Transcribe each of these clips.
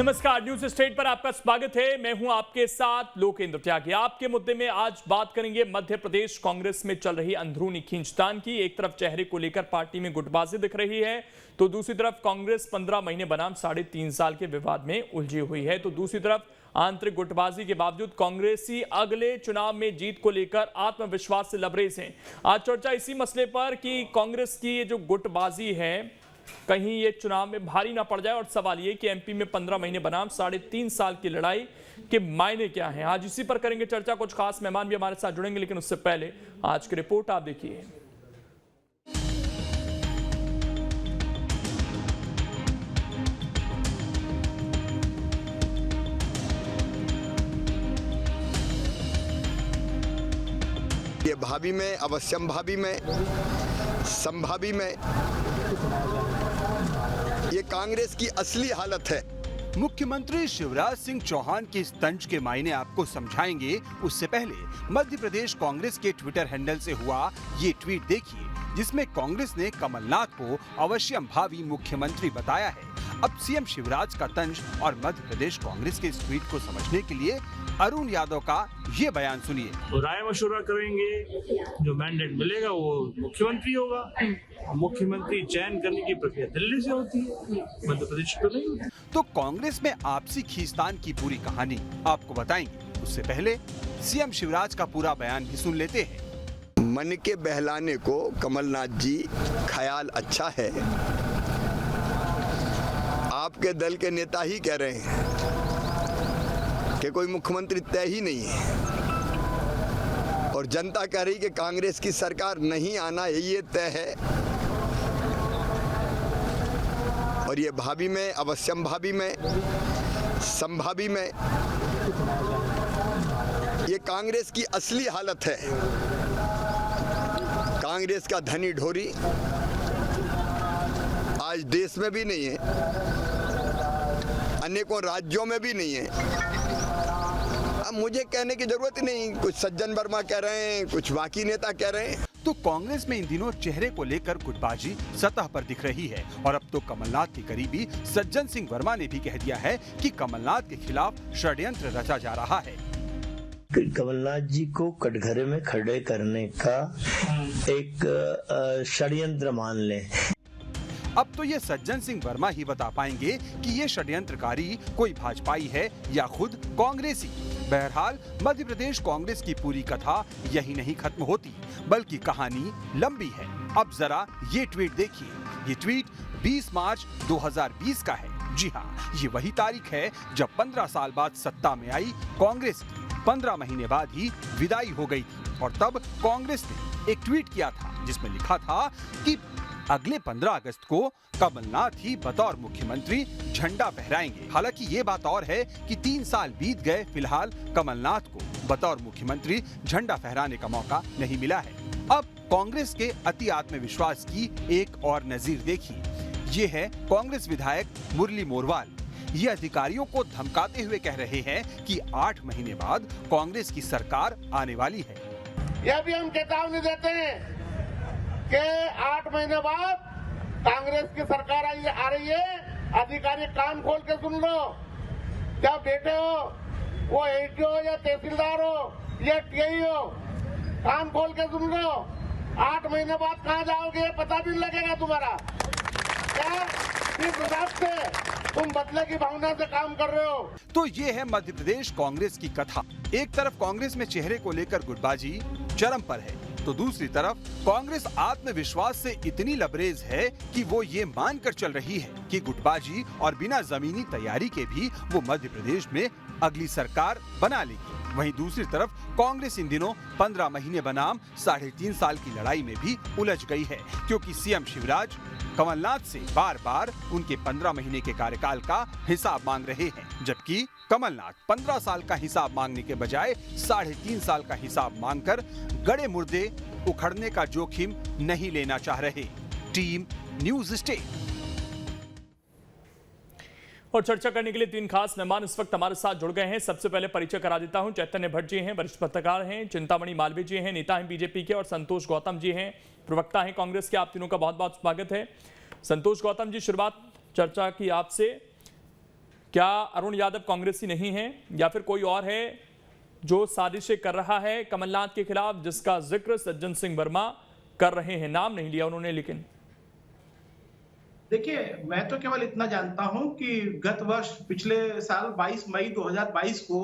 नमस्कार, news state पर आपका स्वागत है। मैं हूं आपके साथ लोकेंद्र त्यागी। आपके मुद्दे में आज बात करेंगे मध्य प्रदेश कांग्रेस में चल रही अंदरूनी खींचतान की। एक तरफ चेहरे को लेकर पार्टी में गुटबाजी दिख रही है, तो दूसरी तरफ कांग्रेस 15 महीने बनाम 3.5 साल के विवाद में उलझी हुई है। तो दूसरी तरफ आंतरिक गुटबाजी के बावजूद कांग्रेसी अगले चुनाव में जीत को लेकर आत्मविश्वास से लबरेज हैं। आज चर्चा इसी मसले पर कि कांग्रेस की ये जो गुटबाजी है कहीं ये चुनाव में भारी ना पड़ जाए, और सवाल ये कि एमपी में 15 महीने बनाम 3.5 साल की लड़ाई के मायने क्या हैं। आज इसी पर करेंगे चर्चा। कुछ खास मेहमान भी हमारे साथ जुड़ेंगे, लेकिन उससे पहले आज की रिपोर्ट आप देखिए। ये भावी में, अवश्यम भावी में, संभावी में ये कांग्रेस की असली हालत है। मुख्यमंत्री शिवराज सिंह चौहान के इस तंज के मायने आपको समझाएंगे। उससे पहले मध्य प्रदेश कांग्रेस के ट्विटर हैंडल से हुआ ये ट्वीट देखिए, जिसमें कांग्रेस ने कमलनाथ को अवश्यम भावी मुख्यमंत्री बताया है। अब सीएम शिवराज का तंज और मध्य प्रदेश कांग्रेस के इस ट्वीट को समझने के लिए अरुण यादव का ये बयान सुनिए। तो राय मशवरा करेंगे, जो मैंडेट मिलेगा वो मुख्यमंत्री होगा। मुख्यमंत्री चयन करने की प्रक्रिया दिल्ली से होती है, मध्य प्रदेश तो नहीं होती। तो कांग्रेस में आपसी खींचतान की पूरी कहानी आपको बताएंगे। उससे पहले सीएम शिवराज का पूरा बयान भी सुन लेते हैं। मन के बहलाने को कमलनाथ जी ख्याल अच्छा है। आपके दल के नेता ही कह रहे हैं कि कोई मुख्यमंत्री तय ही नहीं है, और जनता कह रही कि कांग्रेस की सरकार नहीं आना ये तय है। और ये भावी में, अवश्यम भावी में, संभावी में ये कांग्रेस की असली हालत है। कांग्रेस का धनी ढोरी आज देश में भी नहीं है, अनेकों राज्यों में भी नहीं है। अब मुझे कहने की जरूरत ही नहीं, कुछ सज्जन वर्मा कह रहे हैं, कुछ बाकी नेता कह रहे हैं। तो कांग्रेस में इन दिनों चेहरे को लेकर गुटबाजी सतह पर दिख रही है, और अब तो कमलनाथ के करीबी सज्जन सिंह वर्मा ने भी कह दिया है कि कमलनाथ के खिलाफ षड्यंत्र रचा जा रहा है। कमलनाथ जी को कटघरे में खड़े करने का एक षड्यंत्र मान लें। अब तो ये सज्जन सिंह वर्मा ही बता पाएंगे कि ये षड्यंत्रकारी कोई भाजपाई है या खुद कांग्रेसी। बहरहाल मध्य प्रदेश कांग्रेस की पूरी कथा यही नहीं खत्म होती, बल्कि कहानी लंबी है। अब जरा ये ट्वीट देखिए। ये ट्वीट 20 मार्च 2020 का है। जी हाँ, ये वही तारीख है जब 15 साल बाद सत्ता में आई कांग्रेस की 15 महीने बाद ही विदाई हो गई थी। और तब कांग्रेस ने एक ट्वीट किया था जिसमें लिखा था कि अगले 15 अगस्त को कमलनाथ ही बतौर मुख्यमंत्री झंडा फहराएंगे। हालांकि ये बात और है कि 3 साल बीत गए, फिलहाल कमलनाथ को बतौर मुख्यमंत्री झंडा फहराने का मौका नहीं मिला है। अब कांग्रेस के अति आत्मविश्वास की एक और नजीर देखिए। ये है कांग्रेस विधायक मुरली मोरवाल। ये अधिकारियों को धमकाते हुए कह रहे हैं कि 8 महीने बाद कांग्रेस की सरकार आने वाली है। यह भी हम चेतावनी देते हैं कि 8 महीने बाद कांग्रेस की सरकार आ रही है। अधिकारी कान खोल के सुन लो। क्या बेटे हो, वो एडीओ हो या तहसीलदार हो या टीआई हो, कान खोल के सुन लो। 8 महीने बाद कहाँ जाओगे पता भी नहीं लगेगा तुम्हारा। क्या इस हिसाब से तुम बदले की भावना से काम कर रहे हो? तो ये है मध्य प्रदेश कांग्रेस की कथा। एक तरफ कांग्रेस में चेहरे को लेकर गुटबाजी चरम पर है, तो दूसरी तरफ कांग्रेस आत्मविश्वास से इतनी लबरेज है कि वो ये मानकर चल रही है कि गुटबाजी और बिना जमीनी तैयारी के भी वो मध्य प्रदेश में अगली सरकार बना लेगी। वहीं दूसरी तरफ कांग्रेस इन दिनों 15 महीने बनाम 3.5 साल की लड़ाई में भी उलझ गई है, क्योंकि सीएम शिवराज कमलनाथ से बार बार उनके 15 महीने के कार्यकाल का हिसाब मांग रहे हैं, जबकि कमलनाथ 15 साल का हिसाब मांगने के बजाय 3.5 साल का हिसाब मांगकर गड़े मुर्दे उखड़ने का जोखिम नहीं लेना चाह रहे। Team news state. और चर्चा करने के लिए 3 खास मेहमान इस वक्त हमारे साथ जुड़ गए हैं। सबसे पहले परिचय करा देता हूं। चैतन्य भट्ट जी हैं, वरिष्ठ पत्रकार हैं। चिंतामणि मालवीय जी हैं, नेता हैं बीजेपी के। और संतोष गौतम जी हैं, प्रवक्ता हैं कांग्रेस के। आप तीनों का बहुत बहुत स्वागत है। संतोष गौतम जी, शुरुआत चर्चा की आपसे। क्या अरुण यादव कांग्रेसी नहीं है या फिर कोई और है जो साजिशें कर रहा है कमलनाथ के खिलाफ, जिसका जिक्र सज्जन सिंह वर्मा कर रहे हैं? नाम नहीं लिया उन्होंने, लेकिन देखिए, मैं तो केवल इतना जानता हूं कि गत वर्ष पिछले साल 22 मई 2022 को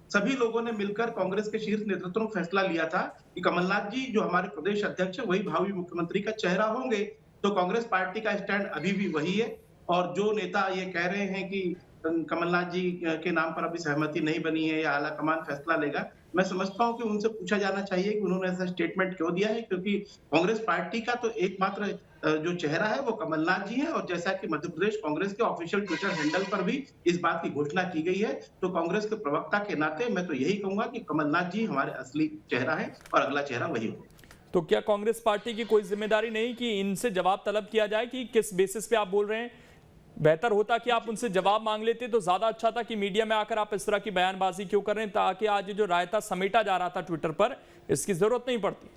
सभी लोगों ने मिलकर कांग्रेस के शीर्ष नेतृत्व ने फैसला लिया था कि कमलनाथ जी जो हमारे प्रदेश अध्यक्ष है वही भावी मुख्यमंत्री का चेहरा होंगे। तो कांग्रेस पार्टी का स्टैंड अभी भी वही है, और जो नेता ये कह रहे हैं कि कमलनाथ जी के नाम पर अभी सहमति नहीं बनी है या आलाकमान फैसला लेगा, मैं समझता हूं कि उनसे पूछा जाना चाहिए कि उन्होंने ऐसा स्टेटमेंट क्यों दिया है, क्योंकि कांग्रेस पार्टी का तो एकमात्र जो चेहरा है वो कमलनाथ जी है। और जैसा कि मध्य प्रदेश कांग्रेस के ऑफिशियल ट्विटर हैंडल पर भी इस बात की घोषणा की गई है, तो कांग्रेस के प्रवक्ता के नाते मैं तो यही कहूंगा कि कमलनाथ जी हमारे असली चेहरा है और अगला चेहरा वही होगा। तो क्या कांग्रेस पार्टी की कोई जिम्मेदारी नहीं कि इनसे जवाब तलब किया जाए कि किस बेसिस पे आप बोल रहे हैं? बेहतर होता कि आप उनसे जवाब मांग लेते तो ज्यादा अच्छा था कि मीडिया में आकर आप इस तरह की बयानबाजी क्यों कर रहे हैं, ताकि आज जो रायता समेटा जा रहा था ट्विटर पर, इसकी जरूरत नहीं पड़ती।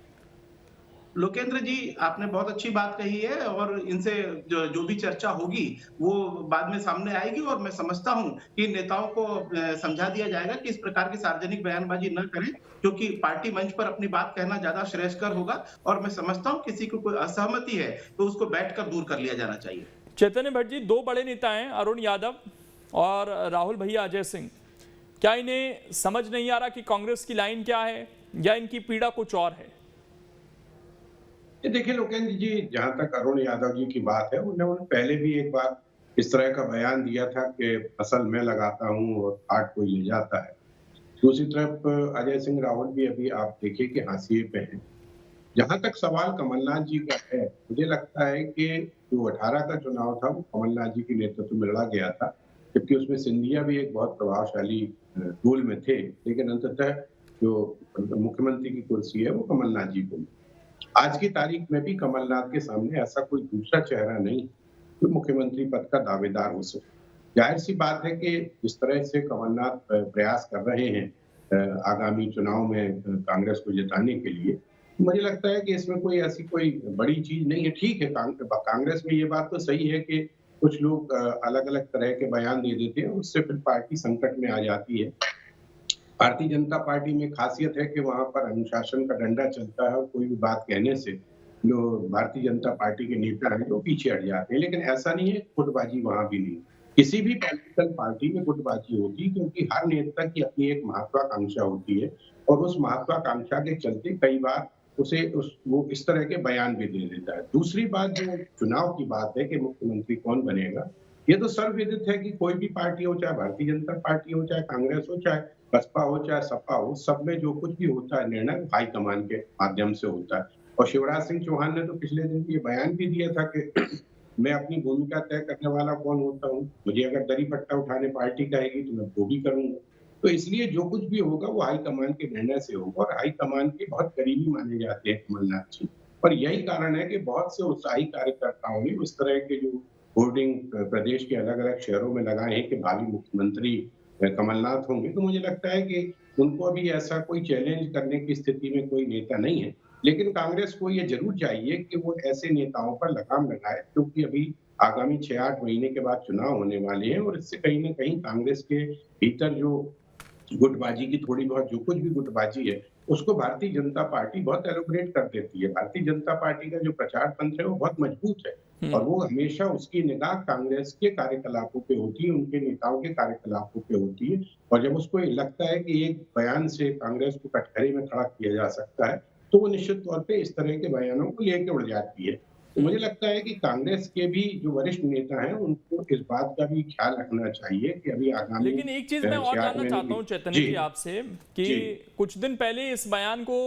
लोकेंद्र जी, आपने बहुत अच्छी बात कही है, और इनसे जो भी चर्चा होगी वो बाद में सामने आएगी, और मैं समझता हूं कि नेताओं को समझा दिया जाएगा कि इस प्रकार की सार्वजनिक बयानबाजी न करें, क्योंकि पार्टी मंच पर अपनी बात कहना ज्यादा श्रेयस्कर होगा। और मैं समझता हूं किसी को कोई असहमति है तो उसको बैठकर दूर कर लिया जाना चाहिए। चैतन्य भट्ट जी, दो बड़े नेता हैं, अरुण यादव और राहुल भैया अजय सिंह। क्या इन्हें समझ नहीं आ रहा कि कांग्रेस की लाइन क्या है, या इनकी पीड़ा कुछ और है? देखिए लोकेंद्र जी, जहां तक अरुण यादव जी की बात है, उन्होंने पहले भी एक बार इस तरह का बयान दिया था कि फसल मैं लगाता हूं और आट कोई ले जाता है। दूसरी तरफ अजय सिंह रावत भी अभी आप देखिए कि हाशिए पे हैं। जहां तक सवाल कमलनाथ जी का है, मुझे लगता है कि जो 18 का चुनाव था वो कमलनाथ जी के नेतृत्व में लड़ा गया था, जबकि उसमें सिंधिया भी एक बहुत प्रभावशाली रोल में थे, लेकिन अंततः जो मुख्यमंत्री की कुर्सी है वो कमलनाथ जी को। आज की तारीख में भी कमलनाथ के सामने ऐसा कोई दूसरा चेहरा नहीं जो मुख्यमंत्री पद का दावेदार हो सके। जाहिर सी बात है कि जिस तरह से कमलनाथ प्रयास कर रहे हैं आगामी चुनाव में कांग्रेस को जिताने के लिए, मुझे लगता है कि इसमें कोई ऐसी कोई बड़ी चीज नहीं है। ठीक है, कांग्रेस में ये बात तो सही है कि कुछ लोग अलग अलग तरह के बयान दे देते हैं, उससे फिर पार्टी संकट में आ जाती है। भारतीय जनता पार्टी में खासियत है कि वहां पर अनुशासन का डंडा चलता है, और कोई भी बात कहने से जो भारतीय जनता पार्टी के नेता हैं वो पीछे हट जाते हैं। लेकिन ऐसा नहीं है, गुटबाजी वहां भी नहीं। किसी भी पॉलिटिकल पार्टी में गुटबाजी होती है, क्योंकि हर नेता की अपनी एक महत्वाकांक्षा होती है, और उस महत्वाकांक्षा के चलते कई बार वो इस तरह के बयान भी दे देता है। दूसरी बात, जो चुनाव की बात है कि मुख्यमंत्री कौन बनेगा, ये तो सर्वविदित है कि कोई भी पार्टी हो, चाहे भारतीय जनता पार्टी हो, चाहे कांग्रेस हो, चाहे बसपा हो, चाहे सपा हो, सब में जो कुछ भी होता है निर्णय हाईकमान के माध्यम से होता है। और शिवराज सिंह चौहान ने तो पिछले दिन ये बयान भी दिया था कि मैं अपनी भूमिका तय करने वाला कौन होता हूँ, मुझे अगर दरी पट्टा उठाने पार्टी कहेगी तो मैं वो भी करूंगा। तो इसलिए जो कुछ भी होगा वो हाईकमान के निर्णय से होगा, और हाईकमान के बहुत करीबी माने जाते हैं कमलनाथ जी। और यही कारण है कि बहुत से उत्साही कार्यकर्ताओं ने उस तरह के जो होर्डिंग प्रदेश के अलग अलग शहरों में लगाए हैं कि भावी मुख्यमंत्री कमलनाथ होंगे। तो मुझे लगता है कि उनको अभी ऐसा कोई चैलेंज करने की स्थिति में कोई नेता नहीं है। लेकिन कांग्रेस को ये जरूर चाहिए कि वो ऐसे नेताओं पर लगाम लगाए, क्योंकि अभी आगामी 6-8 महीने के बाद चुनाव होने वाले हैं, और इससे कहीं ना कहीं कांग्रेस के भीतर जो गुटबाजी की थोड़ी बहुत जो कुछ भी गुटबाजी है, उसको भारतीय जनता पार्टी बहुत एलोबरेट कर देती है। भारतीय जनता पार्टी का जो प्रचार तंत्र है वो बहुत मजबूत है, और वो हमेशा उसकी निगाह कांग्रेस के कार्यकलापों पे होती है, उनके नेताओं के कार्यकलापों पे होती है। और जब उसको लगता है कि एक बयान से कांग्रेस को कटघरे में खड़ा किया जा सकता है, तो वो निश्चित तौर पे इस तरह के बयानों को लेके उड़ जाती है। तो मुझे लगता है कि कांग्रेस के भी जो वरिष्ठ नेता हैं उनको इस बात का भी ख्याल रखना चाहिए कि अभी आगामी। लेकिन एक चीज मैं और जानना चाहता हूं चैतन्य जी आपसे कि कुछ दिन पहले इस बयान को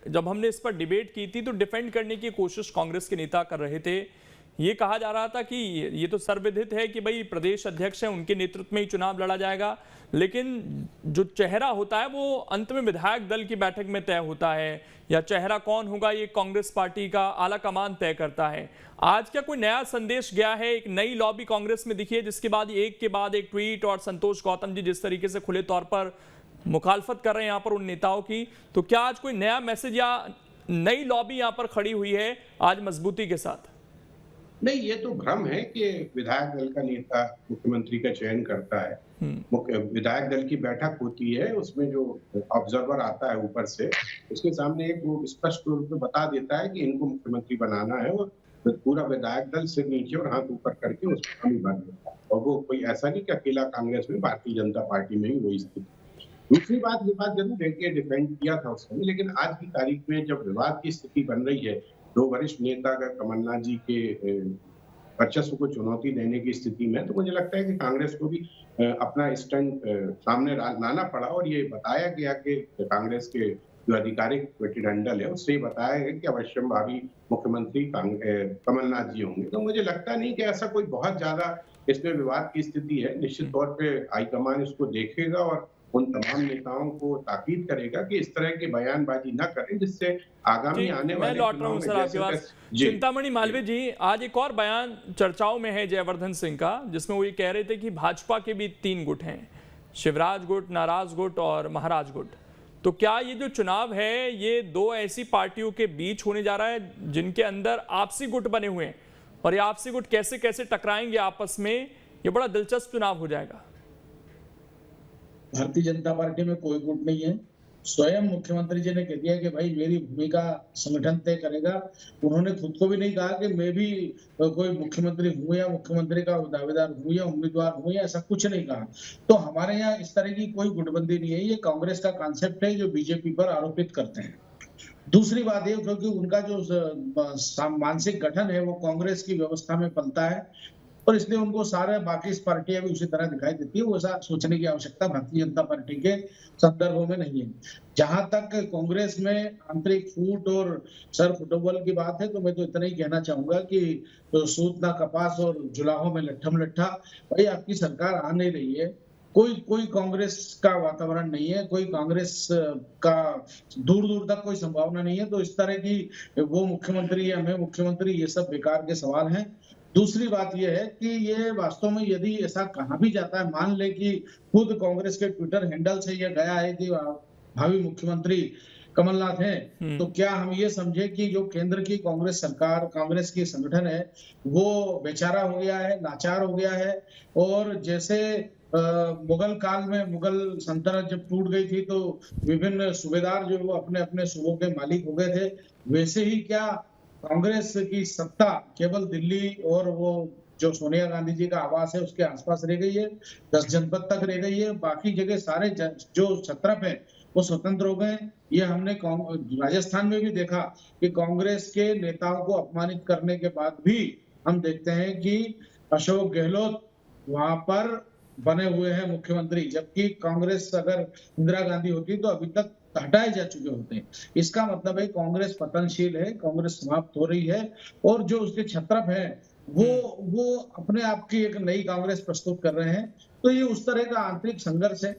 जब हमने इस पर डिबेट की थी तो डिफेंड करने की कोशिश कांग्रेस के नेता कर रहे थे। ये कहा जा रहा था कि ये तो सर्वविदित है कि भाई प्रदेश अध्यक्ष है, उनके नेतृत्व में ही चुनाव लड़ा जाएगा, लेकिन जो चेहरा होता है वो अंत में विधायक दल की बैठक में तय होता है, या चेहरा कौन होगा ये कांग्रेस पार्टी का आला कमान तय करता है। आज क्या कोई नया संदेश गया है, एक नई लॉबी कांग्रेस में दिखी है, जिसके बाद एक के बाद एक ट्वीट, और संतोष गौतम जी जिस तरीके से खुले तौर पर मुखालफत कर रहे हैं यहाँ पर उन नेताओं की, तो क्या आज कोई नया मैसेज या नई लॉबी यहाँ पर खड़ी हुई है आज मजबूती के साथ? नहीं, ये तो भ्रम है कि विधायक दल का नेता मुख्यमंत्री का चयन करता है। मुख्य विधायक दल की बैठक होती है, उसमें जो ऑब्जर्वर आता है ऊपर से, उसके सामने एक वो स्पष्ट रूप में बता देता है कि इनको मुख्यमंत्री बनाना है, और पूरा विधायक दल सिर नीचे और हाथ ऊपर करके उसको हामी भर देता है। और वो कोई ऐसा नहीं कि अकेला कांग्रेस में, भारतीय जनता पार्टी में ही वही स्थिति। दूसरी बात, ये बात जरूर है कि डिफेंड किया था उस समय, लेकिन आज की तारीख में जब विवाद की स्थिति बन रही है, दो वरिष्ठ नेता अगर कमलनाथ जी के वर्चस्व को चुनौती देने की स्थिति में, तो मुझे लगता है कि कांग्रेस को भी अपना स्टैंड सामने लाना पड़ा, और ये बताया गया कि कांग्रेस के जो आधिकारिक प्रतिनिधिमंडल है उससे बताया है कि अवश्यम भावी मुख्यमंत्री कमलनाथ जी होंगे। तो मुझे लगता नहीं कि ऐसा कोई बहुत ज्यादा इसमें विवाद की स्थिति है। निश्चित तौर पे हाईकमान इसको देखेगा और उन तमाम नेताओं को ताकीद करेगा कि इस तरह की बयानबाजी न करें, जिससे आगामी आने वाले मैं लौट रहा हूं सर आपके पास। चिंतामणि मालवीय जी, आज एक और बयान चर्चाओं में है जयवर्धन सिंह का, जिसमें वो ये कह रहे थे कि भाजपा के भी 3 गुट हैं, शिवराज गुट, नाराज गुट और महाराज गुट। तो क्या ये जो चुनाव है ये 2 ऐसी पार्टियों के बीच होने जा रहा है जिनके अंदर आपसी गुट बने हुए हैं, और ये आपसी गुट कैसे कैसे टकराएंगे आपस में, ये बड़ा दिलचस्प चुनाव हो जाएगा? भारतीय जनता पार्टी में कोई गुट नहीं है। स्वयं मुख्यमंत्री जी ने कह दिया कि भाई मेरी भूमिका संगठन तय करेगा। उन्होंने खुद को भी नहीं कहा कि मैं भी कोई मुख्यमंत्री हूं या मुख्यमंत्री का दावेदार हूं या उम्मीदवार हूं, या ऐसा कुछ नहीं कहा। तो हमारे यहाँ इस तरह की कोई गुटबंदी नहीं है। ये कांग्रेस का कॉन्सेप्ट है जो बीजेपी पर आरोपित करते हैं। दूसरी बात ये, क्योंकि उनका जो मानसिक गठन है वो कांग्रेस की व्यवस्था में पलता है, और इसलिए उनको सारे बाकी पार्टियां भी उसी तरह दिखाई देती है। वो ऐसा सोचने की आवश्यकता भारतीय जनता पार्टी के संदर्भों में नहीं है। जहां तक कांग्रेस में आंतरिक फूट और सर फुटबॉल की बात है, तो मैं तो इतना ही कहना चाहूंगा कि तो सूत ना कपास और जुलाहों में लट्ठम लट्ठा, भाई आपकी सरकार आ नहीं रही है। कोई कांग्रेस का वातावरण नहीं है, कोई कांग्रेस का दूर दूर तक कोई संभावना नहीं है। तो इस तरह की वो मुख्यमंत्री या मैं मुख्यमंत्री, ये सब बेकार के सवाल हैं। दूसरी बात यह है कि ये वास्तव में यदि ऐसा कहा भी जाता है, मान ले कि खुद कांग्रेस के ट्विटर हैंडल से यह गया है कि भावी मुख्यमंत्री कमलनाथ हैं, तो क्या हम ये समझे कि जो केंद्र की कांग्रेस सरकार, कांग्रेस की संगठन है, वो बेचारा हो गया है, लाचार हो गया है? और जैसे मुगल काल में मुगल सल्तनत जब टूट गई थी तो विभिन्न सूबेदार जो वो अपने अपने सूबों के मालिक हो गए थे, वैसे ही क्या कांग्रेस की सत्ता केवल दिल्ली और वो जो सोनिया गांधी जी का आवास है उसके आसपास रह गई है, 10 जनपद तक रह गई है। बाकी जगह सारे जो छत्रप है वो स्वतंत्र हो गए। ये हमने राजस्थान में भी देखा कि कांग्रेस के नेताओं को अपमानित करने के बाद भी हम देखते हैं कि अशोक गहलोत वहां पर बने हुए हैं मुख्यमंत्री, जबकि कांग्रेस अगर इंदिरा गांधी होती तो अभी तक हटाए जा चुके होते हैं। इसका मतलब है कांग्रेस पतनशील है, कांग्रेस समाप्त हो रही है, और जो उसके छत्रप हैं वो अपने आप की एक नई कांग्रेस प्रस्तुत कर रहे हैं। तो ये उस तरह का आंतरिक संघर्ष है,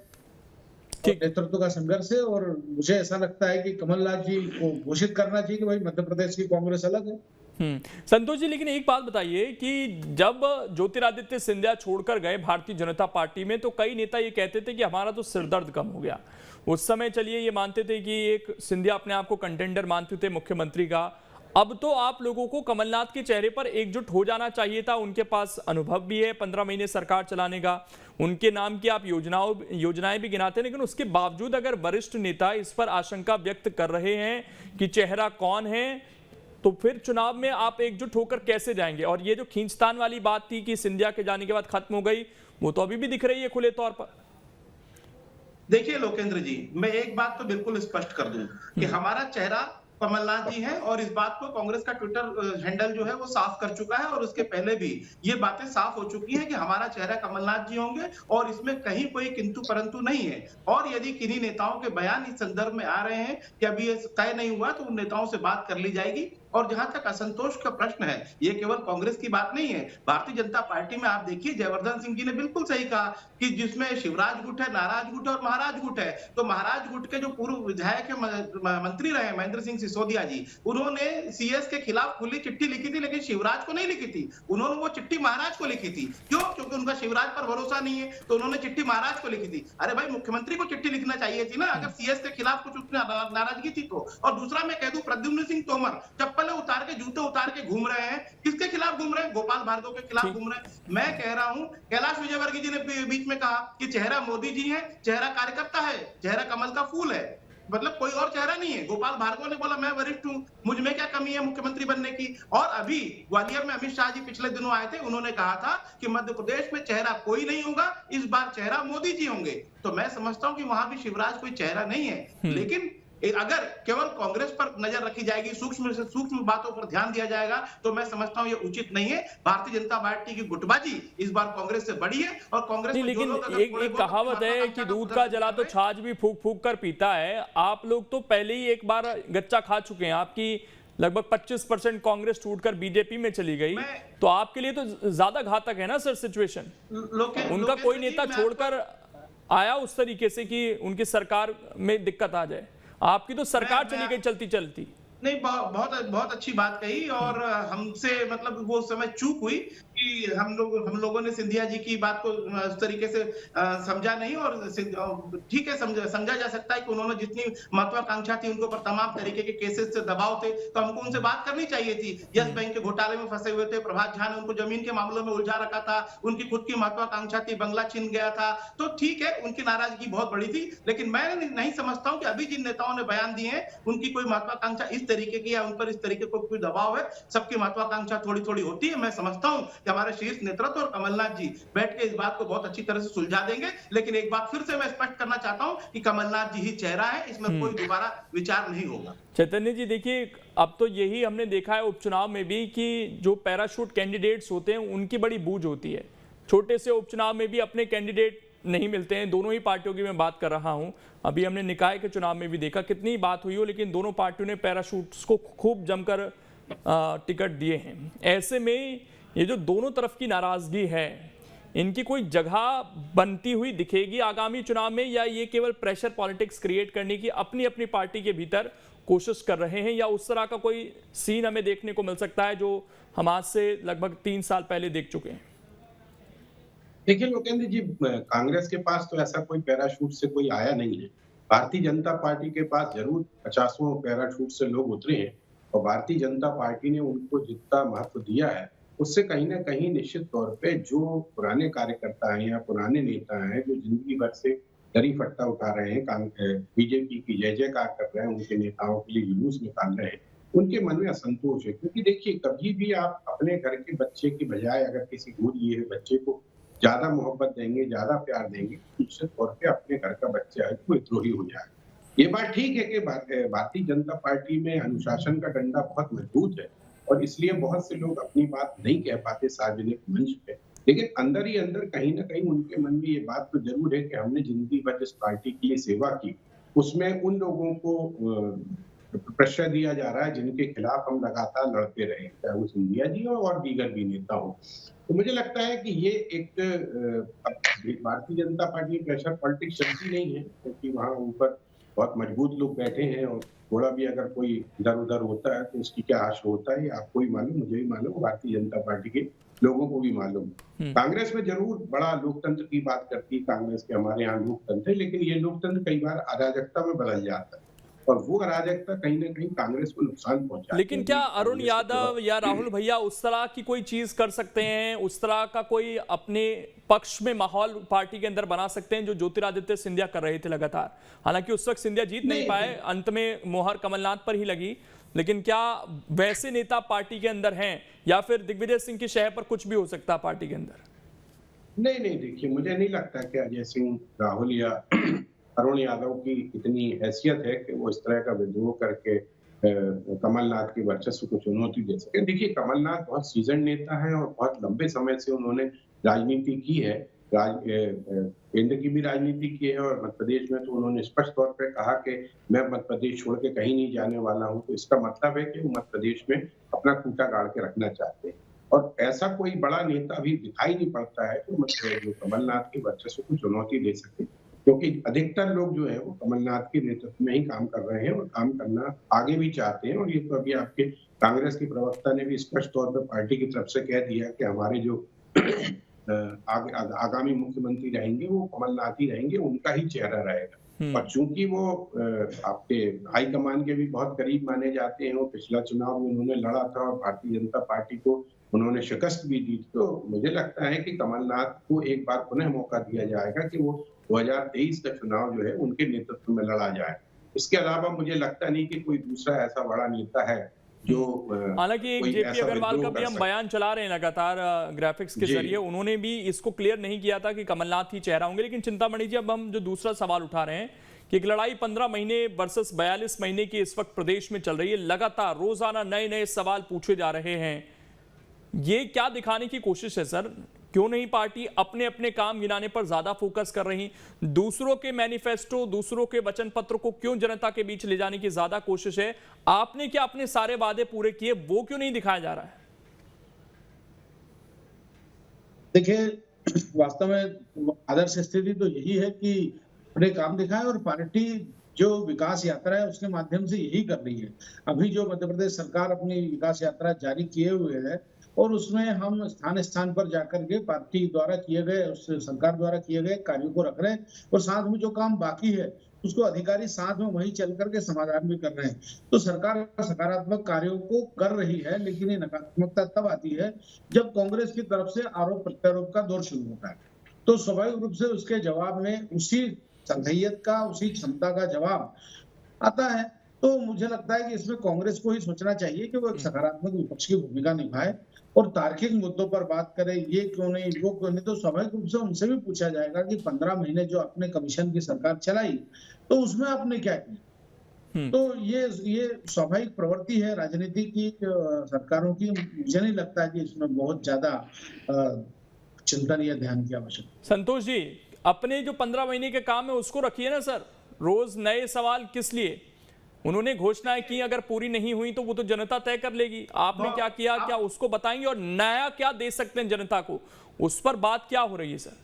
नेतृत्व का संघर्ष है। और मुझे ऐसा लगता है कि कमलनाथ जी को घोषित करना चाहिए कि भाई मध्य प्रदेश की कांग्रेस अलग है। संतोष जी, लेकिन एक बात बताइए कि जब ज्योतिरादित्य सिंधिया छोड़कर गए भारतीय जनता पार्टी में, तो कई नेता ये कहते थे कि हमारा तो सिरदर्द कम हो गया। उस समय चलिए ये मानते थे कि एक सिंधिया अपने आप को कंटेंडर मानते थे मुख्यमंत्री का। अब तो आप लोगों को कमलनाथ के चेहरे पर एकजुट हो जाना चाहिए था। उनके पास अनुभव भी है 15 महीने सरकार चलाने का, उनके नाम की आप योजनाएं भी गिनाते हैं, लेकिन उसके बावजूद अगर वरिष्ठ नेता इस पर आशंका व्यक्त कर रहे हैं कि चेहरा कौन है, तो फिर चुनाव में आप एकजुट होकर कैसे जाएंगे? और ये जो खींचतान वाली बात थी कि सिंधिया के जाने के बाद खत्म हो गई, वो तो अभी भी दिख रही है खुले तौर पर। देखिए लोकेंद्र जी, मैं एक बात तो बिल्कुल स्पष्ट कर दूं कि हमारा चेहरा कमलनाथ जी हैं, और इस बात को कांग्रेस का ट्विटर हैंडल जो है वो साफ कर चुका है, और उसके पहले भी ये बातें साफ हो चुकी हैं कि हमारा चेहरा कमलनाथ जी होंगे, और इसमें कहीं कोई किंतु परंतु नहीं है। और यदि किन्हीं नेताओं के बयान इस संदर्भ में आ रहे हैं कि अभी ये तय नहीं हुआ, तो उन नेताओं से बात कर ली जाएगी। और जहां तक असंतोष का प्रश्न है, ये केवल कांग्रेस की बात नहीं है। भारतीय जनता पार्टी में आप देखिए, जयवर्धन सिंह जी ने बिल्कुल सही कहा कि जिसमें शिवराज गुट है, नाराज गुट है और महाराज गुट है। तो महाराज गुट के जो पूर्व विधायक मंत्री रहे महेंद्र सिंह सिसोदिया जी, उन्होंने सीएस के खिलाफ खुली चिट्ठी लिखी थी, लेकिन शिवराज को नहीं लिखी थी। उन्होंने वो चिट्ठी महाराज को लिखी थी। क्यों? क्योंकि उनका शिवराज पर भरोसा नहीं है, तो उन्होंने चिट्ठी महाराज को लिखी थी। अरे भाई, मुख्यमंत्री को चिट्ठी लिखना चाहिए थी ना, अगर सीएस के खिलाफ कुछ नाराजगी थी तो। और दूसरा मैं कह दूं, प्रद्युम्न सिंह तोमर जब चप्पलें उतार के, जूते उतार के घूम रहे हैं। किसके खिलाफ घूम रहे हैं? गोपाल भार्गव के खिलाफ घूम रहे हैं। मैं कह रहा हूं, कैलाश विजयवर्गीय जी ने बीच में कहा कि चेहरा मोदी जी है, चेहरा कार्यकर्ता है, चेहरा कमल का फूल है, मतलब कोई और चेहरा नहीं है। गोपाल भार्गव ने बोला मैं वरिष्ठ हूं, मुझ में क्या कमी है मुख्यमंत्री बनने की। और अभी ग्वालियर में अमित शाह जी पिछले दिनों आए थे, उन्होंने कहा था कि मध्य प्रदेश में चेहरा कोई नहीं होगा, इस बार चेहरा मोदी जी होंगे। तो मैं समझता हूं कि वहां भी शिवराज कोई चेहरा नहीं है, लेकिन अगर केवल कांग्रेस पर नजर रखी जाएगी, सूक्ष्म से सूक्ष्म बातों पर ध्यान दिया जाएगा, तो मैं समझता हूं ये उचित नहीं है। भारतीय जनता पार्टी की गुटबाजी इस बार कांग्रेस से बड़ी है और कांग्रेस नहीं, लेकिन एक कहावत है कि दूध का जला तो छाछ भी फूक फूक कर पीता है। आप लोग तो पहले ही एक बार गच्चा खा चुके हैं, आपकी लगभग 25% कांग्रेस टूटकर बीजेपी में चली गई, तो आपके लिए तो ज्यादा घातक है ना सर सिचुएशन। उनका कोई नेता छोड़कर आया उस तरीके से कि उनकी सरकार में दिक्कत आ जाए, आपकी तो सरकार चली गई चलती चलती। नहीं, बहुत अच्छी बात कही। और हमसे मतलब वो समय चूक हुई कि हम लोगों ने सिंधिया जी की बात को उस तरीके से समझा नहीं। और ठीक है, समझा जा सकता है कि उन्होंने जितनी महत्वाकांक्षा थी उनको पर तमाम तरीके के केसेस से दबाव थे, तो हमको उनसे बात करनी चाहिए थी। यस बैंक के घोटाले में फंसे हुए थे, प्रभात झा ने उनको जमीन के मामलों में उलझा रखा था, उनकी खुद की महत्वाकांक्षा थी, बंगला छिन गया था, तो ठीक है उनकी नाराजगी बहुत बड़ी थी। लेकिन मैं नहीं समझता हूं कि अभी जिन नेताओं ने बयान दिए हैं उनकी कोई महत्वाकांक्षा इस तरीके की या उन पर इस तरीके को कोई दबाव है। सबकी महत्वाकांक्षा थोड़ी थोड़ी होती है। मैं समझता हूं कि हमारे शीर्ष नेतृत्व और कमलनाथ जी बैठ के इस बात को बहुत अच्छी तरह से सुलझा देंगे। लेकिन एक बात फिर से मैं स्पष्ट करना चाहता हूं कि कमलनाथ जी ही चेहरा है, इसमें कोई दोबारा विचार नहीं होगा। चैतन्य जी देखिए, अब तो यही हमने देखा है उपचुनाव में भी कि जो पैराशूट कैंडिडेट्स होते हैं उनकी बड़ी बूझ होती है। छोटे से उपचुनाव में भी अपने कैंडिडेट नहीं मिलते हैं। दोनों ही पार्टियों की मैं बात कर रहा हूं, अभी हमने निकाय के चुनाव में भी देखा, कितनी बात हुई हो लेकिन दोनों पार्टियों ने पैराशूट्स को खूब जमकर टिकट दिए हैं। ऐसे में ये जो दोनों तरफ की नाराजगी है, इनकी कोई जगह बनती हुई दिखेगी आगामी चुनाव में, या ये केवल प्रेशर पॉलिटिक्स क्रिएट करने की अपनी अपनी पार्टी के भीतर कोशिश कर रहे हैं, या उस तरह का कोई सीन हमें देखने को मिल सकता है जो हम आज से लगभग 3 साल पहले देख चुके हैं? देखिए लोकेंद्र जी, कांग्रेस के पास तो ऐसा कोई पैराशूट से कोई आया नहीं है। भारतीय जनता पार्टी के पास जरूर 50 पैराशूट से लोग उतरे हैं, और भारतीय जनता पार्टी ने उनको जितना महत्व दिया है उससे कहीं ना कहीं निश्चित तौर पे जो पुराने कार्यकर्ता हैं या पुराने नेता हैं जो जिंदगी भर से दरी फट्टा उठा रहे हैं, बीजेपी की जय जयकार कर रहे हैं, उनके नेताओं के लिए जुलूस निकाल रहे हैं, उनके मन में असंतोष है। क्योंकि देखिए, कभी भी आप अपने घर के बच्चे की बजाय अगर किसी गोद लिए हुए बच्चे को ज्यादा मोहब्बत देंगे, ज्यादा प्यार देंगे, निश्चित तौर पे अपने घर का बच्चा है वो विद्रोही हो जाएगा। ये बात ठीक है कि भारतीय जनता पार्टी में अनुशासन का डंडा बहुत मजबूत है और इसलिए बहुत से लोग अपनी बात नहीं कह पाते सार्वजनिक मंच पे, लेकिन अंदर ही अंदर कहीं ना कहीं उनके मन में ये बात तो जरूर है कि हमने जिंदगी भर जिस पार्टी के लिए सेवा की उसमें उन लोगों को प्रेशर दिया जा रहा है जिनके खिलाफ हम लगातार लड़ते रहे, चाहे वो सिंधिया जी हो और दीगर भी नेता हो। तो मुझे लगता है कि ये एक Bharatiya Janata party pressure politics चलती नहीं है, क्योंकि वहाँ ऊपर बहुत मजबूत लोग बैठे हैं और थोड़ा भी अगर कोई इधर उधर होता है तो उसकी क्या आशा होता है, आपको भी मालूम, मुझे भी मालूम, भारतीय जनता पार्टी के लोगों को भी मालूम। कांग्रेस में जरूर बड़ा लोकतंत्र की बात करती है कांग्रेस के, हमारे यहाँ लोकतंत्र है, लेकिन ये लोकतंत्र कई बार अराजकता में बदल जाता है और वो अराजकता कहीं ना कहीं कांग्रेस को नुकसान पहुंचाती है। लेकिन क्या अरुण यादव या राहुल भैया उस तरह की कोई चीज कर सकते हैं, उस तरह का कोई अपने पक्ष में माहौल पार्टी के अंदर बना सकते हैं जो ज्योतिरादित्य सिंधिया कर रहे थे लगातार? हालांकि उस वक्त सिंधिया जीत नहीं पाए, अंत में मोहर कमलनाथ पर ही लगी, लेकिन क्या वैसे नेता पार्टी के अंदर हैं या फिर दिग्विजय सिंह की शह पर कुछ भी हो सकता है पार्टी के अंदर? नहीं, देखिए मुझे नहीं लगता कि अजय सिंह, राहुल या अरुण यादव की इतनी हैसियत है कि वो इस तरह का विद्रोह करके कमलनाथ के वर्चस्व को चुनौती दे सके। देखिए, कमलनाथ बहुत सीजन नेता है और बहुत लंबे समय से उन्होंने राजनीति की है, केंद्र की भी राजनीति की है और मध्य प्रदेश में तो उन्होंने स्पष्ट तौर पे कहा कि मैं मध्य प्रदेश छोड़ के कहीं नहीं जाने वाला हूं। तो इसका मतलब है कि वो मध्य प्रदेश में अपना खूंटा गाड़ के रखना चाहते हैं और ऐसा कोई बड़ा नेता अभी दिखाई नहीं पड़ता है तो जो कमलनाथ के वर्चस्व को चुनौती दे सके, क्योंकि अधिकतर लोग जो है वो कमलनाथ के नेतृत्व में ही काम कर रहे हैं और काम करना आगे भी चाहते हैं। और ये तो अभी आपके कांग्रेस के प्रवक्ता ने भी स्पष्ट तौर पर पार्टी की तरफ से कह दिया कि हमारे जो आगामी मुख्यमंत्री रहेंगे वो कमलनाथ ही रहेंगे, उनका ही चेहरा रहेगा। और चूंकि वो आपके हाईकमान के भी बहुत करीब माने जाते हैं, वो पिछला चुनाव में उन्होंने लड़ा था और भारतीय जनता पार्टी को उन्होंने शिकस्त भी दी, तो मुझे लगता है कि कमलनाथ को एक बार पुनः मौका दिया जाएगा कि वो 2023 का चुनाव जो है उनके नेतृत्व में लड़ा जाए। इसके अलावा मुझे लगता नहीं कि कोई दूसरा ऐसा बड़ा नेता है जो हालांकि एक जेपी अग्रवाल का भी हम बयान चला रहे हैं लगातार ग्राफिक्स के जरिए, उन्होंने भी इसको क्लियर नहीं किया था कि कमलनाथ ही चेहरा होंगे। लेकिन चिंतामणि जी, अब हम जो दूसरा सवाल उठा रहे हैं कि एक लड़ाई 15 महीने वर्सेस 42 महीने की इस वक्त प्रदेश में चल रही है, लगातार रोजाना नए नए सवाल पूछे जा रहे हैं। ये क्या दिखाने की कोशिश है सर? क्यों नहीं पार्टी अपने अपने काम गिनाने पर ज्यादा फोकस कर रही, दूसरों के मैनिफेस्टो, दूसरों के वचन पत्र को क्यों जनता के बीच ले जाने की ज्यादा कोशिश है? आपने क्या अपने सारे वादे पूरे किए, वो क्यों नहीं दिखाया जा रहा है? देखिए, वास्तव में आदर्श स्थिति तो यही है कि अपने काम दिखाए और पार्टी जो विकास यात्रा है उसके माध्यम से यही कर रही है। अभी जो मध्य प्रदेश सरकार अपनी विकास यात्रा जारी किए हुए है और उसमें हम स्थान स्थान पर जाकर के पार्टी द्वारा किए गए, उस सरकार द्वारा किए गए कार्यों को रख रहे हैं और साथ में जो काम बाकी है उसको अधिकारी साथ में वहीं चल करके समाधान भी कर रहे हैं। तो सरकार सकारात्मक कार्यों को कर रही है, लेकिन ये नकारात्मकता तब आती है जब कांग्रेस की तरफ से आरोप प्रत्यारोप का दौर शुरू होता है। तो स्वाभाविक रूप से उसके जवाब में उसी संघीयत का, उसी क्षमता का जवाब आता है। तो मुझे लगता है कि इसमें कांग्रेस को ही सोचना चाहिए कि वो एक सकारात्मक विपक्ष की भूमिका निभाए और तार्किक मुद्दों पर बात करें, ये क्यों नहीं, वो क्यों नहीं। तो स्वाभाविक रूप से उनसे भी पूछा जाएगा कि 15 महीने जो अपने कमीशन की सरकार चलाई तो उसमें आपने क्या किया। तो ये स्वाभाविक प्रवृत्ति है राजनीति की सरकारों की। मुझे नहीं लगता कि इसमें बहुत ज्यादा चिंतन या ध्यान की आवश्यकता। संतोष जी, अपने जो 15 महीने के काम है उसको रखिए ना सर, रोज नए सवाल किस लिए? उन्होंने घोषणाएं की, अगर पूरी नहीं हुई तो वो तो जनता तय कर लेगी। आपने क्या किया, क्या उसको बताएंगे? और नया क्या दे सकते हैं जनता को, उस पर बात क्या हो रही है सर?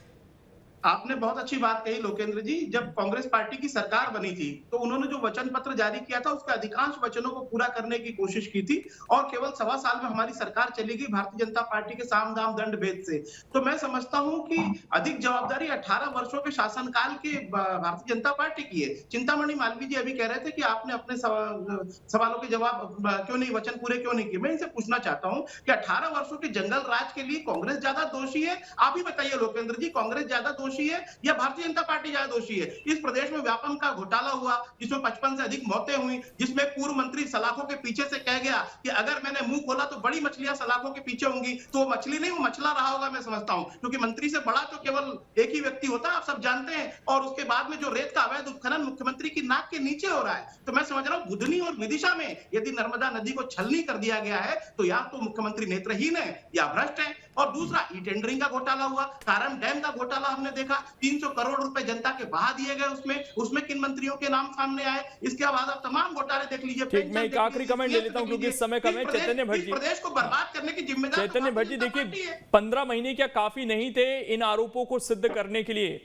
आपने बहुत अच्छी बात कही लोकेंद्र जी। जब कांग्रेस पार्टी की सरकार बनी थी तो उन्होंने जो वचन पत्र जारी किया था उसके अधिकांश वचनों को पूरा करने की कोशिश की थी और केवल 1.25 साल में हमारी सरकार चली गई भारतीय जनता पार्टी के साम दाम दंड भेद से। तो मैं समझता हूं कि अधिक जवाबदारी 18 वर्षों के शासनकाल के भारतीय जनता पार्टी की है। चिंतामणि मालवीय जी अभी कह रहे थे कि आपने अपने सवालों के जवाब क्यों नहीं, वचन पूरे क्यों नहीं किए। मैं इनसे पूछना चाहता हूँ कि 18 वर्षों के जंगल राज के लिए कांग्रेस ज्यादा दोषी है? आप ही बताइए लोकेंद्र जी, कांग्रेस ज्यादा दोषी है या भारतीय जनता पार्टी ज्यादा दोषी है? इस प्रदेश में व्यापम का घोटाला हुआ जिसमें 55 से अधिक मौतें हुई, जिसमें पूर्व मंत्री सलाखों के पीछे से कह गया कि अगर मैंने मुंह खोला तो बड़ी मछलियां सलाखों के पीछे होंगी, तो वो मछली नहीं वो मछला रहा होगा। मैं समझता हूं क्योंकि मंत्री से बड़ा तो केवल एक ही व्यक्ति होता है, आप सब जानते हैं। और उसके बाद में जो रेत का अवैध उत्खनन मुख्यमंत्री की नाक के नीचे हो रहा है। तो मैं समझ रहा हूं बुधनी और विदिशा में यदि नर्मदा नदी को छलनी कर दिया गया है तो या तो मुख्यमंत्री नेत्रहीन है या भ्रष्ट है। और दूसरा ई टेंडरिंग का घोटाला हुआ, कारण डैम का घोटाला हमने देखा, 300 करोड़ रुपए जनता के बहा दिए गए, उसमें किन मंत्रियों के नाम सामने आए। इसके बाद आप तमाम घोटाले देख लीजिए। ठीक, मैं एक आखिरी कमेंट ले लेता हूं क्योंकि समय कम है। चैतन्य भट्ट जी, प्रदेश को बर्बाद करने की जिम्मेदारी चैतन्य भट्ट जी, देखिए 15 महीने क्या काफी नहीं थे इन आरोपों को सिद्ध करने के लिए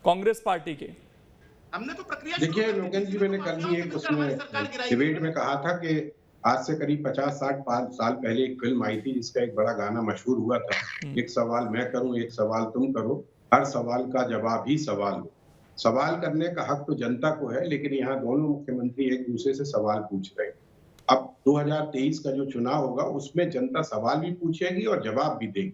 कांग्रेस पार्टी के? हमने तो प्रक्रिया देखिए लोकेंद्र जी, मैंने कल भी एक उसमें डिबेट में कहा था कि आज से करीब 50-60 साल पहले एक फिल्म आई थी जिसका एक बड़ा गाना मशहूर हुआ था, एक सवाल मैं करूं एक सवाल तुम करो, हर सवाल का जवाब ही सवाल हो। सवाल करने का हक तो जनता को है, लेकिन यहाँ दोनों मुख्यमंत्री एक दूसरे से सवाल पूछ रहे हैं। अब 2023 का जो चुनाव होगा उसमें जनता सवाल भी पूछेगी और जवाब भी देगी।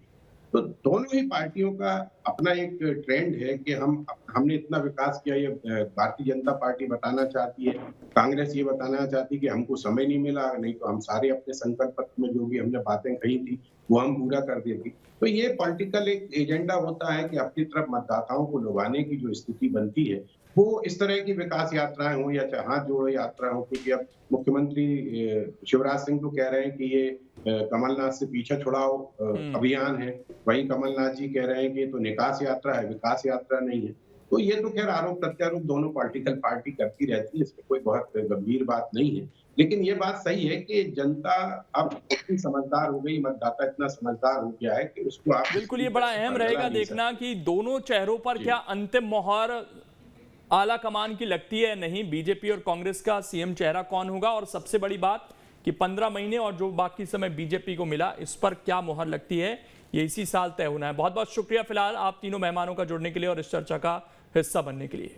तो दोनों ही पार्टियों का अपना एक ट्रेंड है कि हमने इतना विकास किया। ये भारतीय जनता पार्टी बताना चाहती है, कांग्रेस ये बताना चाहती है कि हमको समय नहीं मिला, नहीं तो हम सारे अपने संकल्प पत्र में जो भी हमने बातें कही थी वो हम पूरा कर देती। तो ये पॉलिटिकल एक एजेंडा होता है कि अपनी तरफ मतदाताओं को लुभाने की जो स्थिति बनती है वो इस तरह की विकास यात्राएं हो या चाहे हाथ जोड़ो यात्रा हो। क्योंकि अब मुख्यमंत्री शिवराज सिंह तो कह रहे हैं कि ये कमलनाथ से पीछा छुड़ाओ अभियान है, वहीं कमलनाथ जी कह रहे हैं कि ये तो निकास यात्रा है, विकास यात्रा नहीं है। तो ये तो खैर आरोप प्रत्यारोप दोनों पॉलिटिकल पार्टी करती रहती है, इसमें कोई बहुत गंभीर बात नहीं है। लेकिन ये बात सही है कि जनता अब इतनी समझदार हो गई, मतदाता इतना समझदार हो गया है कि उसको आप बिल्कुल, ये बड़ा अहम रहेगा देखना कि दोनों चेहरों पर क्या अंतिम मोहर आला कमान की लगती है नहीं, बीजेपी और कांग्रेस का सीएम चेहरा कौन होगा। और सबसे बड़ी बात कि 15 महीने और जो बाकी समय बीजेपी को मिला इस पर क्या मोहर लगती है, ये इसी साल तय होना है। बहुत बहुत शुक्रिया फिलहाल आप तीनों मेहमानों का जुड़ने के लिए और इस चर्चा का हिस्सा बनने के लिए।